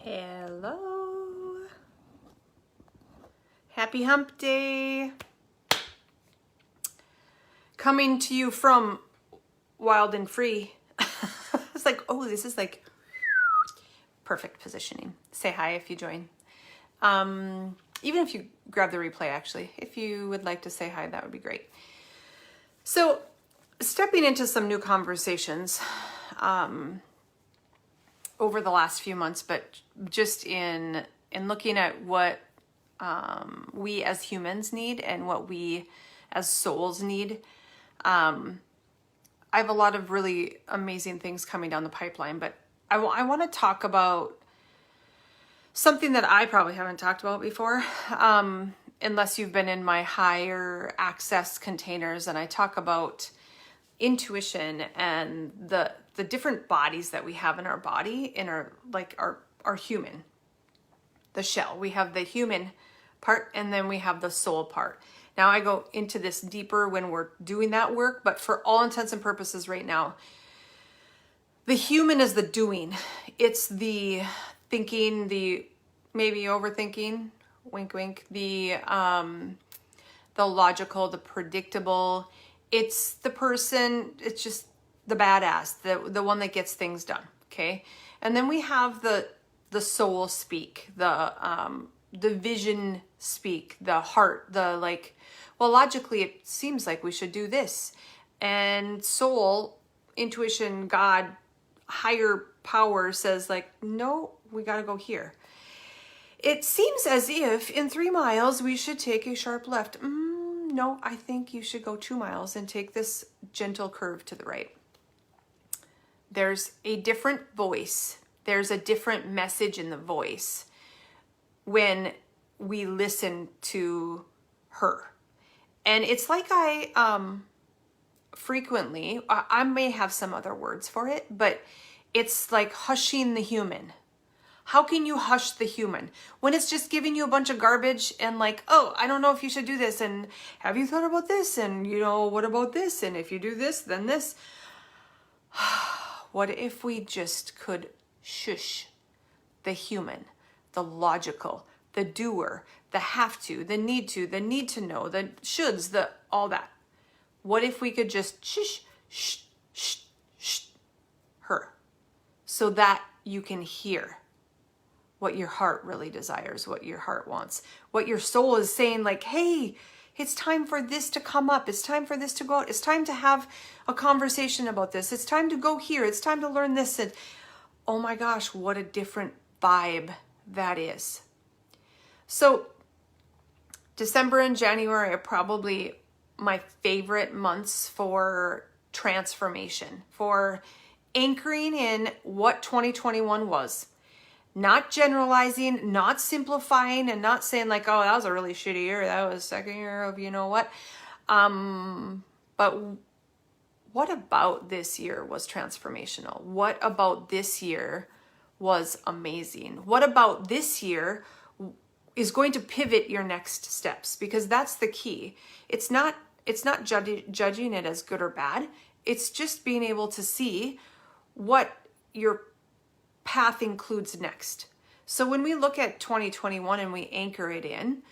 Hello. Happy hump day. Coming to you from Wild and Free. It's like, oh, this is like perfect positioning. Say hi if you join. Even if you grab the replay, actually, if you would like to say hi, that would be great. So stepping into some new conversations over the last few months, but just in looking at what we as humans need and what we as souls need. I have a lot of really amazing things coming down the pipeline, but I want to talk about something that I probably haven't talked about before, unless you've been in my higher access containers, and I talk about intuition and the different bodies that we have in our body, in our human, the shell. We have the human part, and then we have the soul part. Now I go into this deeper when we're doing that work, but for all intents and purposes right now, the human is the doing. It's the thinking, the maybe overthinking, wink, wink, the logical, the predictable. It's the person, it's just the badass, the one that gets things done, okay? And then we have the soul speak, the vision speak, the heart, the like, well, logically it seems like we should do this. And soul, intuition, God, higher power says like, no, we got to go here. It seems as if in 3 miles we should take a sharp left. No, I think you should go 2 miles and take this gentle curve to the right. There's a different voice. There's a different message in the voice when we listen to her. And it's like frequently, I may have some other words for it, but it's like hushing the human. How can you hush the human when it's just giving you a bunch of garbage and like, oh, I don't know if you should do this. And have you thought about this? And you know, what about this? And if you do this, then this. What if we just could shush the human, the logical, the doer, the have to, the need to know, the shoulds, the all that. What if we could just shush her so that you can hear what your heart really desires, what your heart wants, what your soul is saying like, hey, it's time for this to come up. It's time for this to go out. It's time to have a conversation about this. It's time to go here. It's time to learn this. And oh my gosh, what a different vibe that is. So December and January are probably my favorite months for transformation, for anchoring in what 2021 was. Not generalizing, not simplifying, and not saying like, oh, that was a really shitty year. That was second year of you know what. But what about this year was transformational? What about this year was amazing? What about this year is going to pivot your next steps? Because that's the key. It's not judging it as good or bad. It's just being able to see what your path includes next. So when we look at 2021 and we anchor it in,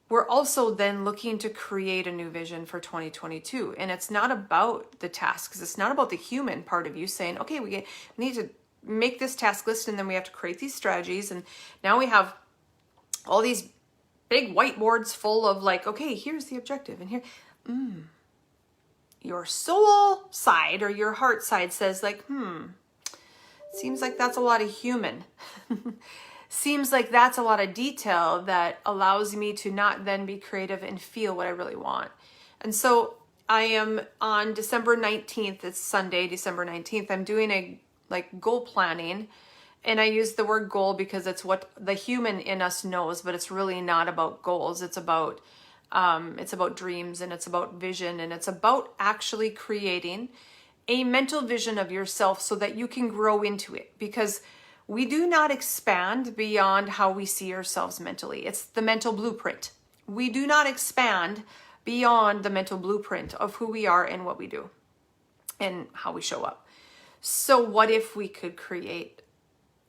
we're also then looking to create a new vision for 2022. And it's not about the tasks. It's not about the human part of you saying, okay, we need to make this task list and then we have to create these strategies. And now we have all these big whiteboards full of like, okay, here's the objective and here. Your soul side or your heart side says like, seems like that's a lot of human. Seems like that's a lot of detail that allows me to not then be creative and feel what I really want. And so I am on December 19th, it's Sunday, December 19th, I'm doing a like goal planning. And I use the word goal because it's what the human in us knows, but it's really not about goals. It's about dreams, and it's about vision, and it's about actually creating a mental vision of yourself so that you can grow into it, because we do not expand beyond how we see ourselves mentally. It's the mental blueprint. We do not expand beyond the mental blueprint of who we are and what we do and how we show up. So what if we could create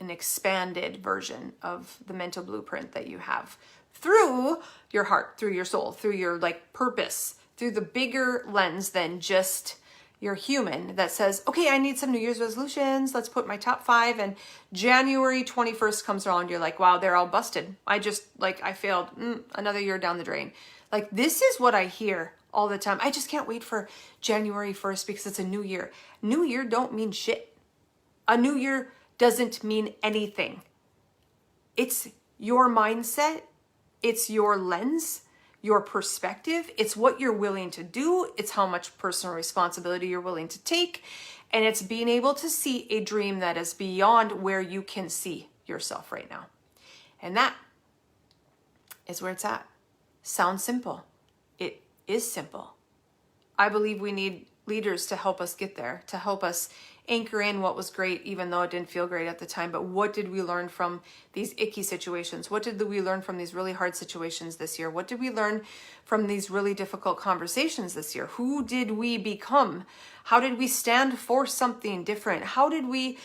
an expanded version of the mental blueprint that you have through your heart, through your soul, through your like purpose, through the bigger lens than just your human that says, okay, I need some New Year's resolutions. Let's put my top 5. And January 21st comes around. You're like, wow, they're all busted. I failed. Another year down the drain. Like, this is what I hear all the time. I just can't wait for January 1st because it's a new year. New year don't mean shit. A new year doesn't mean anything. It's your mindset. It's your lens, your perspective. It's what you're willing to do. It's how much personal responsibility you're willing to take. And it's being able to see a dream that is beyond where you can see yourself right now. And that is where it's at. Sounds simple. It is simple. I believe we need leaders to help us get there, to help us anchor in what was great, even though it didn't feel great at the time. But what did we learn from these icky situations? What did we learn from these really hard situations this year? What did we learn from these really difficult conversations this year? Who did we become? How did we stand for something different? How did we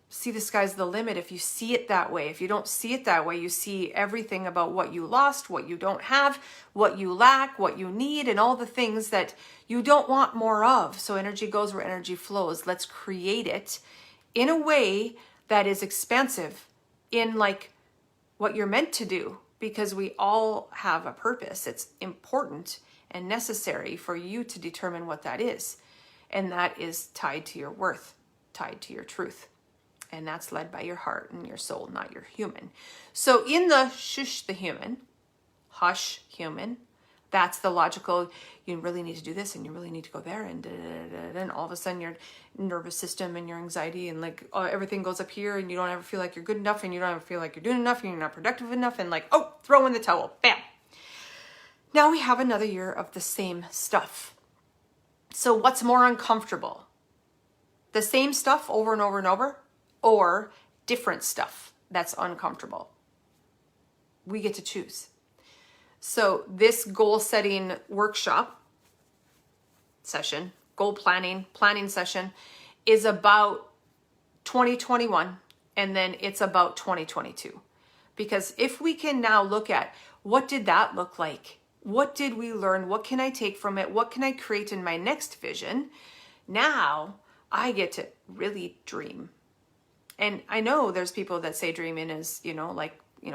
see the sky's the limit? If you see it that way, if you don't see it that way, you see everything about what you lost, what you don't have, what you lack, what you need, and all the things that you don't want more of. So energy goes where energy flows. Let's create it in a way that is expansive, in like what you're meant to do, because we all have a purpose. It's important and necessary for you to determine what that is. And that is tied to your worth, tied to your truth. And that's led by your heart and your soul, not your human. So in the shush the human, hush human, that's the logical, you really need to do this and you really need to go there, and then all of a sudden your nervous system and your anxiety and like everything goes up here, and you don't ever feel like you're good enough, and you don't ever feel like you're doing enough, and you're not productive enough, and like, oh, throw in the towel, bam. Now we have another year of the same stuff. So what's more uncomfortable? The same stuff over and over and over, or different stuff that's uncomfortable? We get to choose. So this goal setting workshop session, goal planning session is about 2021, and then it's about 2022. Because if we can now look at what did that look like? What did we learn? What can I take from it? What can I create in my next vision? Now I get to really dream. And I know there's people that say dreaming is,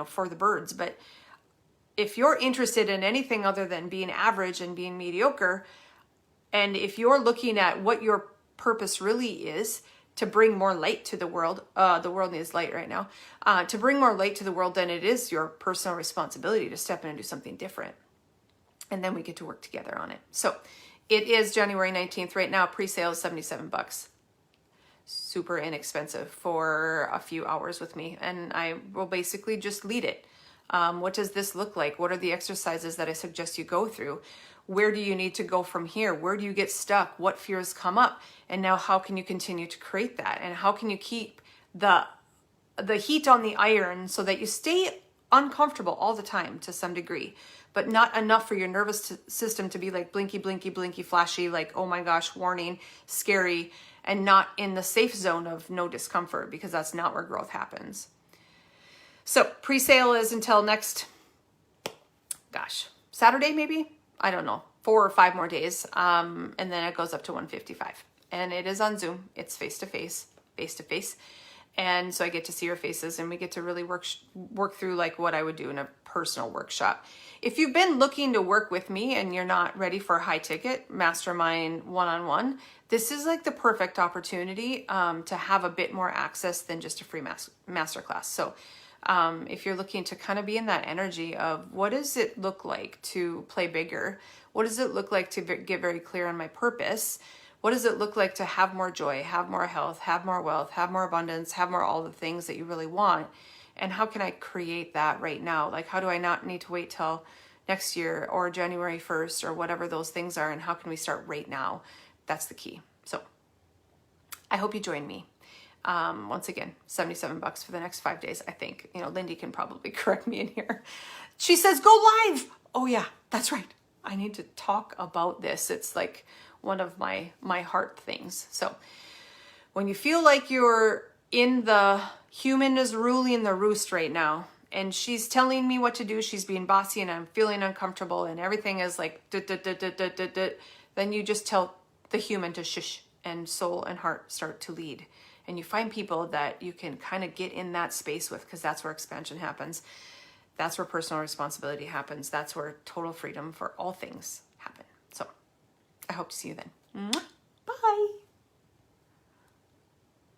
for the birds, but if you're interested in anything other than being average and being mediocre, and if you're looking at what your purpose really is to bring more light to the world needs light right now, to bring more light to the world, then it is your personal responsibility to step in and do something different. And then we get to work together on it. So it is January 19th right now, pre-sale is $77. Super inexpensive for a few hours with me, and I will basically just lead it. What does this look like? What are the exercises that I suggest you go through? Where do you need to go from here? Where do you get stuck? What fears come up? And now how can you continue to create that? And how can you keep the heat on the iron so that you stay uncomfortable all the time to some degree, but not enough for your nervous system to be like blinky, blinky, blinky, flashy, like, oh my gosh, warning, scary, and not in the safe zone of no discomfort, because that's not where growth happens. So pre-sale is until next, Saturday maybe? I don't know, 4 or 5 more days. And then it goes up to $155. And it is on Zoom. It's face-to-face. And so I get to see your faces, and we get to really work through like what I would do in a personal workshop. If you've been looking to work with me and you're not ready for a high ticket mastermind one-on-one, this is like the perfect opportunity to have a bit more access than just a free masterclass. So if you're looking to kind of be in that energy of what does it look like to play bigger? What does it look like to get very clear on my purpose? What does it look like to have more joy, have more health, have more wealth, have more abundance, have more all the things that you really want? And how can I create that right now? Like, how do I not need to wait till next year or January 1st or whatever those things are? And how can we start right now? That's the key. So I hope you join me. Once again, $77 for the next 5 days, I think. Lindy can probably correct me in here. She says, go live. Oh yeah, that's right. I need to talk about this. It's like one of my heart things. So when you feel like you're in the human is ruling the roost right now, and she's telling me what to do, she's being bossy, and I'm feeling uncomfortable, and everything is like, then you just tell the human to shush, and soul and heart start to lead. And you find people that you can kind of get in that space with, because that's where expansion happens. That's where personal responsibility happens. That's where total freedom for all things happen. So I hope to see you then. Bye.